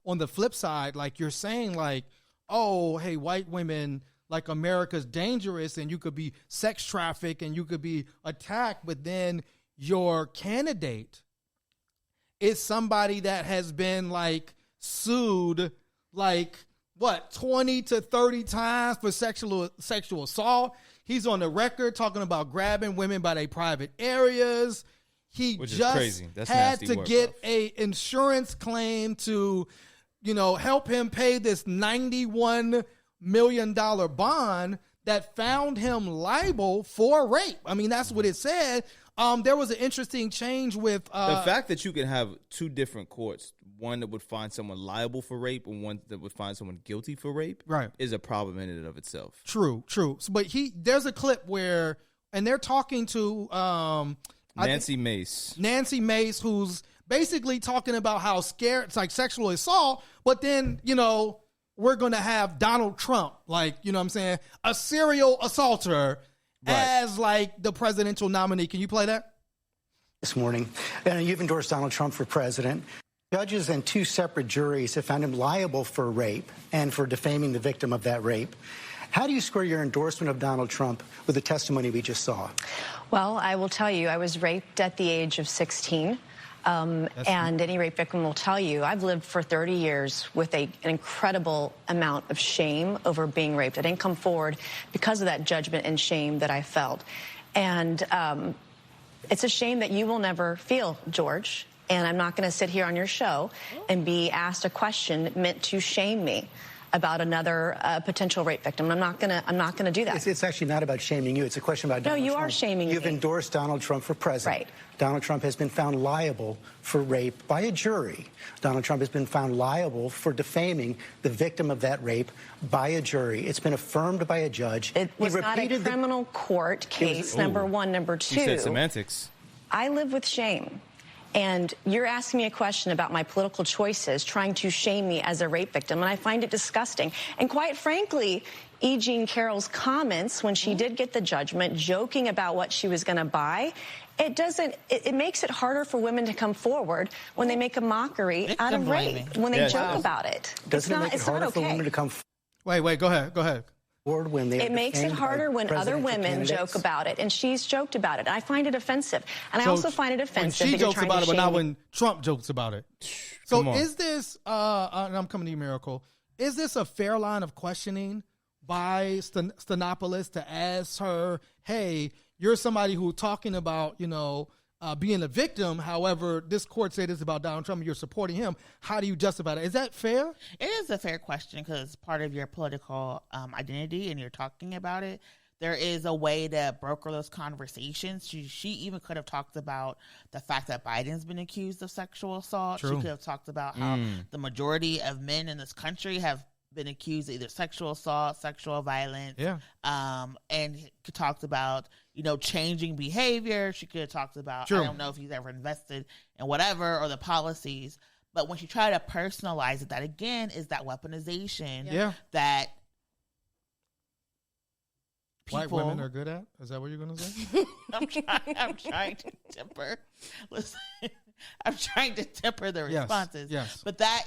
on the flip side, like you're saying, like, oh, hey, white women, like America's dangerous and you could be sex trafficked and you could be attacked, but then your candidate is somebody that has been like sued like what 20 to 30 times for sexual assault. He's on the record talking about grabbing women by their private areas. Which just crazy. That's had to get a insurance claim to, help him pay this $91 million bond that found him liable for rape. I mean, that's what it said. There was an interesting change with the fact that you can have two different courts, one that would find someone liable for rape and one that would find someone guilty for rape, right, is a problem in and of itself. True. But there's a clip where, and they're talking to Nancy Mace. Nancy Mace, who's basically talking about how scared it's like sexual assault, but then, we're going to have Donald Trump, like, what I'm saying, a serial assaulter as like the presidential nominee. Can you play that? This morning, and you've endorsed Donald Trump for president. Judges and two separate juries have found him liable for rape and for defaming the victim of that rape. How do you square your endorsement of Donald Trump with the testimony we just saw? Well, I will tell you, I was raped at the age of 16. And any rape victim will tell you, I've lived for 30 years with an incredible amount of shame over being raped. I didn't come forward because of that judgment and shame that I felt. And it's a shame that you will never feel, George. And I'm not going to sit here on your show and be asked a question meant to shame me about another potential rape victim. I'm not gonna do that. It's actually not about shaming you. It's a question about Donald Trump. No, you are shaming me. You've endorsed Donald Trump for president. Right. Donald Trump has been found liable for rape by a jury. Donald Trump has been found liable for defaming the victim of that rape by a jury. It's been affirmed by a judge. It was not a criminal court case, number one. Number two. You said semantics. I live with shame. And you're asking me a question about my political choices, trying to shame me as a rape victim, and I find it disgusting. And quite frankly, E. Jean Carroll's comments when she did get the judgment, joking about what she was going to buy, it makes it harder for women to come forward when they make a mockery out of rape, when they joke about it. Doesn't it make it harder for women to come forward? Wait, go ahead. When it makes it harder when other women joke about it, and she's joked about it. I find it offensive, and I also find it offensive when she that you're jokes about it, but not when Trump jokes about it. So is this? And I'm coming to you, Miracle. Is this a fair line of questioning by Stenopolis to ask her, "Hey, you're somebody who's talking about, being a victim. However, this court said this about Donald Trump and you're supporting him. How do you justify that? Is that fair?" It is a fair question because it's part of your political identity and you're talking about it. There is a way to broker those conversations. She even could have talked about the fact that Biden's been accused of sexual assault. True. She could have talked about how the majority of men in this country have been accused of either sexual assault, sexual violence. Yeah. And talked about, changing behavior. She could have talked about, True. I don't know if he's ever invested in whatever or the policies. But when she tried to personalize it, that again is that weaponization that people, white women are good at? Is that what you're going to say? I'm trying to temper. Listen, I'm trying to temper the responses. Yes. But that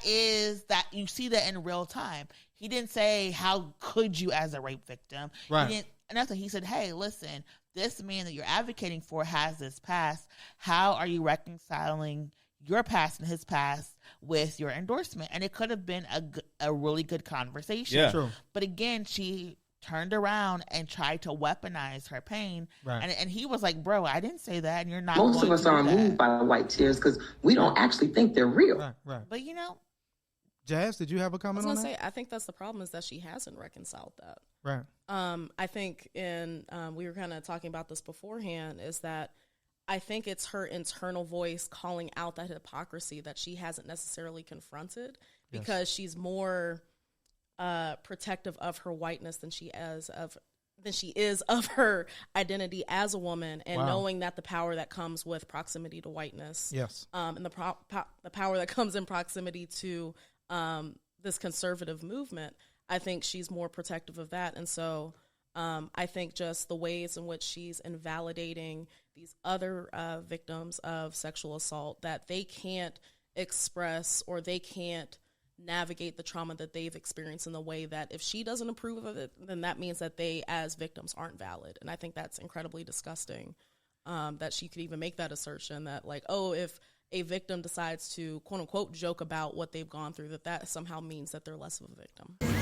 you see that in real time. He didn't say, how could you as a rape victim? Right. He said, hey, listen, this man that you're advocating for has this past. How are you reconciling your past and his past with your endorsement? And it could have been a really good conversation. Yeah. True. But again, she turned around and tried to weaponize her pain. Right. And he was like, bro, I didn't say that. And you're not Most going of us to are do that. moved by white tears because we don't actually think they're real. Right. But Jazz, did you have a I comment was on going that? to say, I think that's the problem is that she hasn't reconciled that. Right. I think we were kind of talking about this beforehand, is that I think it's her internal voice calling out that hypocrisy that she hasn't necessarily confronted because she's more protective of her whiteness than she is of her identity as a woman, and knowing that the power that comes with proximity to whiteness, and the power that comes in proximity to this conservative movement, I think she's more protective of that. And so I think just the ways in which she's invalidating these other victims of sexual assault, that they can't express or they can't navigate the trauma that they've experienced in the way that if she doesn't approve of it, then that means that they as victims aren't valid. And I think that's incredibly disgusting, that she could even make that assertion that like, oh, if a victim decides to quote unquote joke about what they've gone through, that somehow means that they're less of a victim.